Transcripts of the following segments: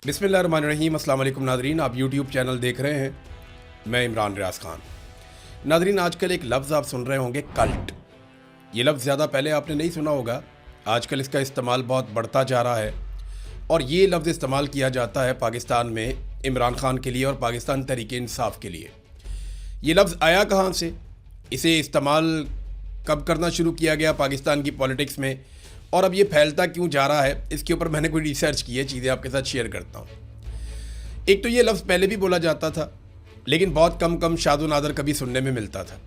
बिस्मिल्लाहिर्रहमानिर्रहीम। अस्सलाम वालेकुम नादरीन, आप यूट्यूब चैनल देख रहे हैं, मैं इमरान रियाज खान। नादरीन, आजकल एक लफ्ज़ आप सुन रहे होंगे, कल्ट। ये लफ्ज़ ज़्यादा पहले आपने नहीं सुना होगा, आजकल इसका इस्तेमाल बहुत बढ़ता जा रहा है और ये लफ्ज़ इस्तेमाल किया जाता है पाकिस्तान में इमरान खान के लिए और पाकिस्तान तहरीक इंसाफ के लिए। ये लफ्ज़ आया कहाँ से, इसे इस्तेमाल कब करना शुरू किया गया पाकिस्तान की पॉलिटिक्स में, और अब ये फैलता क्यों जा रहा है, इसके ऊपर मैंने कोई रिसर्च की है, चीज़ें आपके साथ शेयर करता हूँ। एक तो ये लफ्ज़ पहले भी बोला जाता था, लेकिन बहुत कम शादो नादर कभी सुनने में मिलता था।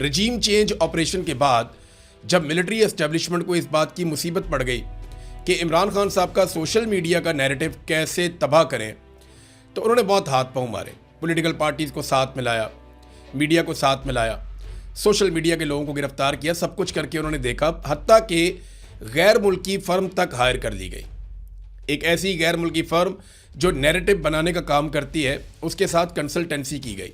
रजीम चेंज ऑपरेशन के बाद जब मिलिट्री एस्टेब्लिशमेंट को इस बात की मुसीबत पड़ गई कि इमरान खान साहब का सोशल मीडिया का नैरेटिव कैसे तबाह करें, तो उन्होंने बहुत हाथ पांव मारे, पॉलिटिकल पार्टीज़ को साथ मिलाया, मीडिया को साथ मिलाया, सोशल मीडिया के लोगों को गिरफ्तार किया, सब कुछ करके उन्होंने देखा, हत्ता कि गैर मुल्की फ़र्म तक हायर कर ली गई। एक ऐसी गैर मुल्की फ़र्म जो नैरेटिव बनाने का काम करती है, उसके साथ कंसल्टेंसी की गई।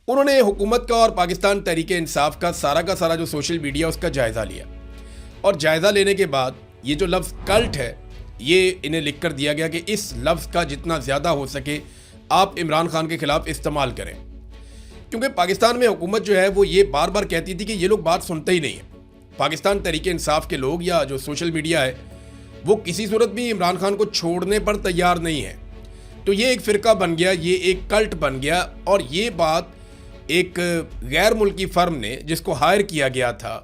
उन्होंने हुकूमत का और पाकिस्तान तहरीक इंसाफ का सारा जो सोशल मीडिया उसका जायज़ा लिया, और जायज़ा लेने के बाद ये जो लफ्ज़ कल्ट है, ये इन्हें लिख कर दिया गया कि इस लफ्ज़ का जितना ज़्यादा हो सके आप इमरान खान के ख़िलाफ़ इस्तेमाल करें। क्योंकि पाकिस्तान में हुकूमत जो है वो ये बार बार कहती थी कि ये लोग बात सुनते ही नहीं है। पाकिस्तान तहरीक इंसाफ के लोग या जो सोशल मीडिया है वो किसी सूरत भी इमरान खान को छोड़ने पर तैयार नहीं है। तो ये एक फ़िरका बन गया, ये एक कल्ट बन गया, और ये बात एक गैर मुल्की फ़र्म ने जिसको हायर किया गया था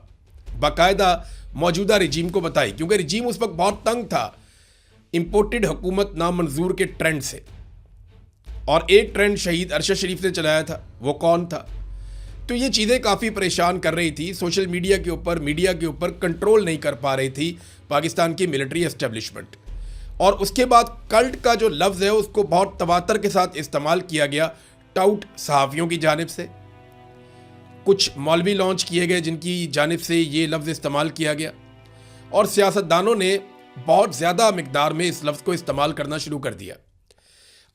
बाकायदा मौजूदा रजीम को बताई, क्योंकि रजीम उस वक्त बहुत तंग था इम्पोर्टेड हुकूमत नामंजूर के ट्रेंड से। और एक ट्रेंड शहीद अरशद शरीफ ने चलाया था, वो कौन था? तो ये चीज़ें काफ़ी परेशान कर रही थी, सोशल मीडिया के ऊपर, मीडिया के ऊपर कंट्रोल नहीं कर पा रही थी पाकिस्तान की मिलिट्री एस्टेब्लिशमेंट। और उसके बाद कल्ट का जो लफ्ज़ है उसको बहुत तवातर के साथ इस्तेमाल किया गया टाउट सहाफ़ियों की जानिब से, कुछ मौलवी लॉन्च किए गए जिनकी जानिब से ये लफ्ज़ इस्तेमाल किया गया, और सियासतदानों ने बहुत ज़्यादा मिकदार में इस लफ्ज़ को इस्तेमाल करना शुरू कर दिया।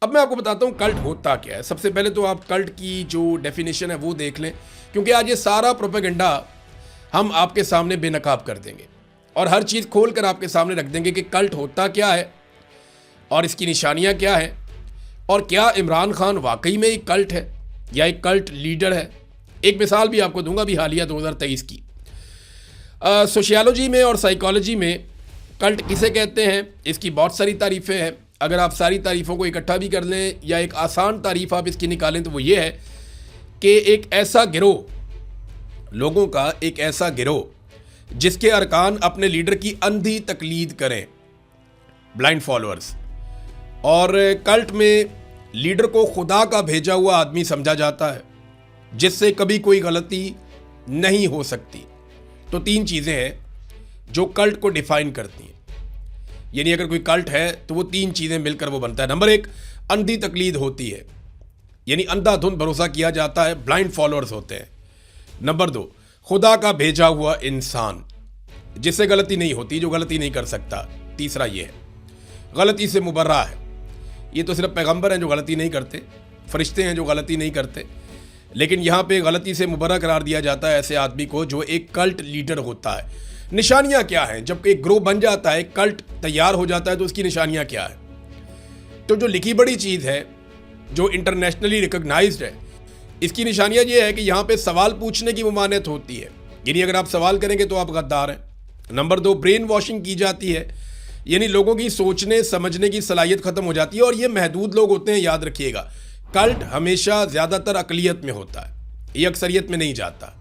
अब मैं आपको बताता हूँ कल्ट होता क्या है। सबसे पहले तो आप कल्ट की जो डेफिनेशन है वो देख लें, क्योंकि आज ये सारा प्रोपेगेंडा हम आपके सामने बेनकाब कर देंगे और हर चीज़ खोल कर आपके सामने रख देंगे कि कल्ट होता क्या है और इसकी निशानियाँ क्या हैं, और क्या इमरान खान वाकई में एक कल्ट है या एक कल्ट लीडर है। एक मिसाल भी आपको दूंगा अभी हालिया 2023 की। सोशियोलॉजी में और साइकोलॉजी में कल्ट किसे कहते हैं, इसकी बहुत सारी तारीफ़ें हैं। अगर आप सारी तारीफ़ों को इकट्ठा भी कर लें या एक आसान तारीफ़ आप इसकी निकालें तो वो ये है कि एक ऐसा गिरोह, लोगों का एक ऐसा गिरोह जिसके अरकान अपने लीडर की अंधी तकलीद करें, ब्लाइंड फॉलोअर्स। और कल्ट में लीडर को खुदा का भेजा हुआ आदमी समझा जाता है जिससे कभी कोई गलती नहीं हो सकती। तो तीन चीज़ें हैं जो कल्ट को डिफाइन करती हैं, यानी अगर कोई कल्ट है तो वो तीन चीज़ें मिलकर वो बनता है। नंबर एक, अंधी तकलीद होती है, यानी अंधाधुंध भरोसा किया जाता है, ब्लाइंड फॉलोअर्स होते हैं। नंबर दो, खुदा का भेजा हुआ इंसान जिससे गलती नहीं होती, जो गलती नहीं कर सकता। तीसरा ये है, गलती से मुबर्रा है, ये तो सिर्फ पैगंबर हैं जो गलती नहीं करते, फरिश्ते हैं जो गलती नहीं करते, लेकिन यहाँ पे गलती से मुबर्रा करार दिया जाता है ऐसे आदमी को जो एक कल्ट लीडर होता है। निशानियाँ क्या हैं जब एक ग्रोह बन जाता है, कल्ट तैयार हो जाता है, तो उसकी निशानियाँ क्या है? तो जो लिखी बड़ी चीज़ है, जो इंटरनेशनली रिकॉग्नाइज्ड है, इसकी निशानियाँ ये है कि यहाँ पे सवाल पूछने की ममानियत होती है, यानी अगर आप सवाल करेंगे तो आप गद्दार हैं। नंबर दो, ब्रेन वॉशिंग की जाती है, यानी लोगों की सोचने समझने की सलाहियत ख़त्म हो जाती है, और ये महदूद लोग होते हैं, याद रखिएगा। कल्ट हमेशा ज़्यादातर अक़लियत में होता है, ये अक्सरियत में नहीं जाता,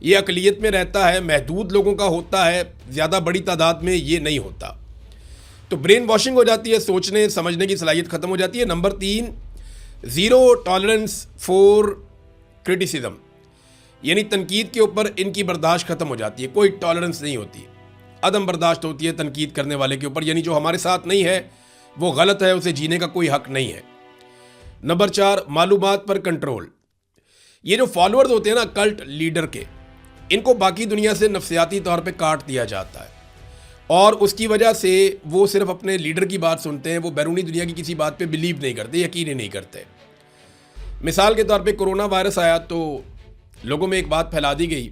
ये अक़लियत में रहता है, महदूद लोगों का होता है, ज़्यादा बड़ी तादाद में ये नहीं होता। तो ब्रेन वॉशिंग हो जाती है, सोचने समझने की सलाहियत ख़त्म हो जाती है। नंबर तीन, ज़ीरो टॉलरेंस फॉर क्रिटिसिज्म, यानी तनकीद के ऊपर इनकी बर्दाश्त ख़त्म हो जाती है, कोई टॉलरेंस नहीं होती, अदम बर्दाश्त होती है तनकीद करने वाले के ऊपर, यानी जो हमारे साथ नहीं है वो गलत है, उसे जीने का कोई हक नहीं है। नंबर चार, मालूमात पर कंट्रोल, ये जो फॉलोअर्स होते हैं ना कल्ट लीडर के, इनको बाकी दुनिया से नफसियाती तौर पे काट दिया जाता है, और उसकी वजह से वो सिर्फ अपने लीडर की बात सुनते हैं, वो बैरूनी दुनिया की किसी बात पे बिलीव नहीं करते, यकीन ही नहीं करते। मिसाल के तौर पे कोरोना वायरस आया तो लोगों में एक बात फैला दी गई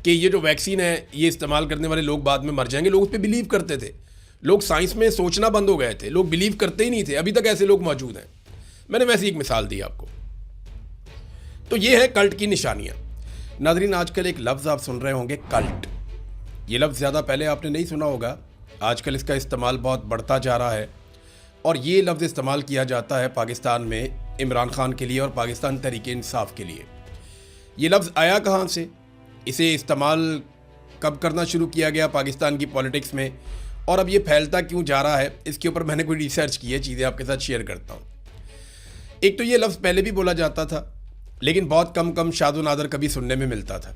कि ये जो वैक्सीन है ये इस्तेमाल करने वाले लोग बाद में मर जाएंगे, लोग उस पर बिलीव करते थे। लोग साइंस में सोचना बंद हो गए थे, लोग बिलीव करते ही नहीं थे। अभी तक ऐसे लोग मौजूद हैं। मैंने वैसी एक मिसाल दी आपको। तो ये है कल्ट की निशानियां। नाज़रीन, आजकल एक लफ्ज़ आप सुन रहे होंगे, कल्ट। ये लफ्ज़ ज़्यादा पहले आपने नहीं सुना होगा, आजकल इसका इस्तेमाल बहुत बढ़ता जा रहा है और ये लफ्ज़ इस्तेमाल किया जाता है पाकिस्तान में इमरान खान के लिए और पाकिस्तान तहरीक इंसाफ के लिए। ये लफ्ज़ आया कहाँ से, इसे इस्तेमाल कब करना शुरू किया गया पाकिस्तान की पॉलिटिक्स में, और अब ये फैलता क्यों जा रहा है, इसके ऊपर मैंने कोई रिसर्च की है, चीज़ें आपके साथ शेयर करता हूँ। एक तो ये लफ्ज़ पहले भी बोला जाता था, लेकिन बहुत कम शादो नादर कभी सुनने में मिलता था।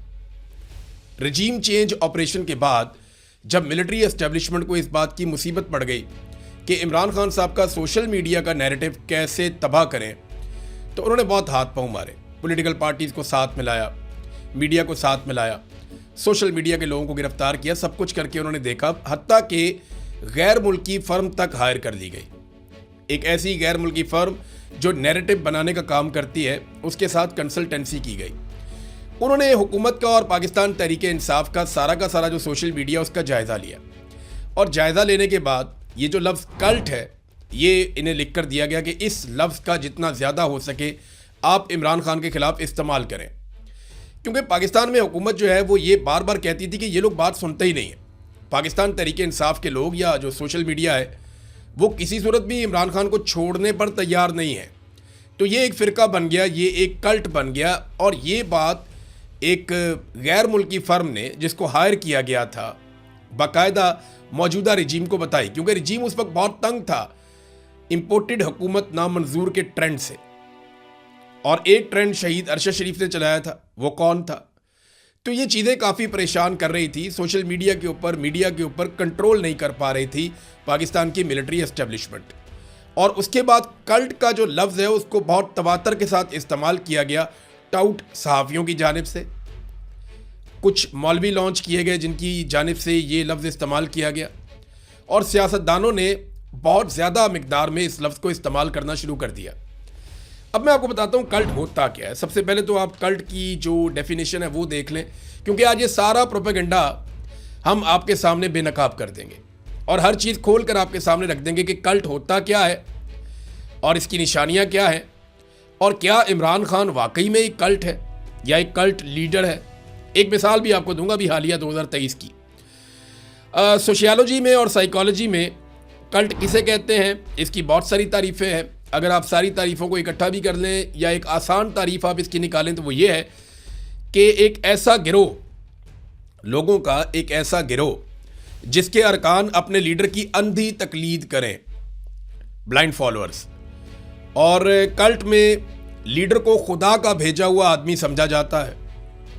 रजीम चेंज ऑपरेशन के बाद जब मिलिट्री एस्टेब्लिशमेंट को इस बात की मुसीबत पड़ गई कि इमरान खान साहब का सोशल मीडिया का नैरेटिव कैसे तबाह करें, तो उन्होंने बहुत हाथ पांव मारे। पॉलिटिकल पार्टीज़ को साथ मिलाया, मीडिया को साथ मिलाया, सोशल मीडिया के लोगों को गिरफ्तार किया, सब कुछ करके उन्होंने देखा, हत्ता कि गैर मुल्की फर्म तक हायर कर ली गई। एक ऐसी गैर मुल्की फर्म जो नैरेटिव बनाने का काम करती है, उसके साथ कंसल्टेंसी की गई। उन्होंने हुकूमत का और पाकिस्तान तहरीक इंसाफ का सारा जो सोशल मीडिया उसका जायज़ा लिया, और जायज़ा लेने के बाद ये जो लफ्ज़ कल्ट है, ये इन्हें लिख कर दिया गया कि इस लफ्ज़ का जितना ज़्यादा हो सके आप इमरान खान के ख़िलाफ़ इस्तेमाल करें। क्योंकि पाकिस्तान में हुकूमत जो है वो ये बार बार कहती थी कि ये लोग बात सुनते ही नहीं है। पाकिस्तान तहरीक इंसाफ के लोग या जो सोशल मीडिया है वो किसी सूरत भी इमरान खान को छोड़ने पर तैयार नहीं है। तो ये एक फ़िरका बन गया, ये एक कल्ट बन गया, और ये बात एक गैर मुल्की फ़र्म ने जिसको हायर किया गया था बाकायदा मौजूदा रजीम को बताई, क्योंकि रजीम उस वक्त बहुत तंग था इम्पोर्टेड हुकूमत नामंजूर के ट्रेंड से। और एक ट्रेंड शहीद अरशद शरीफ ने चलाया था, वो कौन था? तो ये चीज़ें काफ़ी परेशान कर रही थी। सोशल मीडिया के ऊपर, मीडिया के ऊपर कंट्रोल नहीं कर पा रही थी पाकिस्तान की मिलिट्री एस्टेब्लिशमेंट। और उसके बाद कल्ट का जो लफ्ज़ है उसको बहुत तवातर के साथ इस्तेमाल किया गया टाउट सहाफ़ियों की जानिब से। कुछ मौलवी लॉन्च किए गए जिनकी जानिब से ये लफ्ज़ इस्तेमाल किया गया, और सियासतदानों ने बहुत ज़्यादा मिकदार में इस लफ्ज़ को इस्तेमाल करना शुरू कर दिया। अब मैं आपको बताता हूँ कल्ट होता क्या है। सबसे पहले तो आप कल्ट की जो डेफिनेशन है वो देख लें, क्योंकि आज ये सारा प्रोपेगेंडा हम आपके सामने बेनकाब कर देंगे और हर चीज़ खोल कर आपके सामने रख देंगे कि कल्ट होता क्या है और इसकी निशानियाँ क्या हैं, और क्या इमरान खान वाकई में एक कल्ट है या एक कल्ट लीडर है। एक मिसाल भी आपको दूंगा अभी हालिया 2023 की। सोशियोलॉजी में और साइकोलॉजी में कल्ट किसे कहते हैं, इसकी बहुत सारी तारीफ़ें हैं। अगर आप सारी तारीफ़ों को इकट्ठा भी कर लें या एक आसान तारीफ़ आप इसकी निकालें तो वो ये है कि एक ऐसा गिरोह, लोगों का एक ऐसा गिरोह जिसके अरकान अपने लीडर की अंधी तकलीद करें, ब्लाइंड फॉलोअर्स। और कल्ट में लीडर को खुदा का भेजा हुआ आदमी समझा जाता है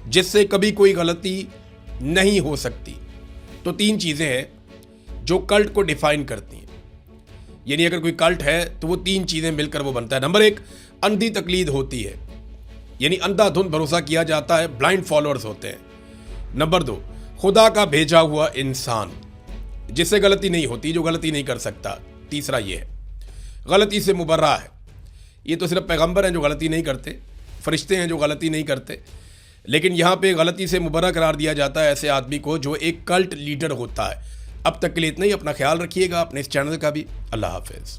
जिससे कभी कोई गलती नहीं हो सकती। तो 3 चीज़ें हैं जो कल्ट को डिफाइन करती हैं। यानी अगर कोई कल्ट है तो वो 3 चीज़ें मिलकर वो बनता है। नंबर 1, अंधी तकलीद होती है, यानी अंधाधुंध भरोसा किया जाता है, ब्लाइंड फॉलोअर्स होते हैं। नंबर 2, खुदा का भेजा हुआ इंसान जिससे गलती नहीं होती, जो गलती नहीं कर सकता। तीसरा ये है गलती से मुबर्रा है। ये तो सिर्फ पैगंबर हैं जो गलती नहीं करते, फरिश्ते हैं जो गलती नहीं करते, लेकिन यहाँ पे गलती से मुबर्रा करार दिया जाता है ऐसे आदमी को जो एक कल्ट लीडर होता है। अब तक के लिए इतना ही। अपना ख्याल रखिएगा, अपने इस चैनल का भी। अल्लाह हाफिज़।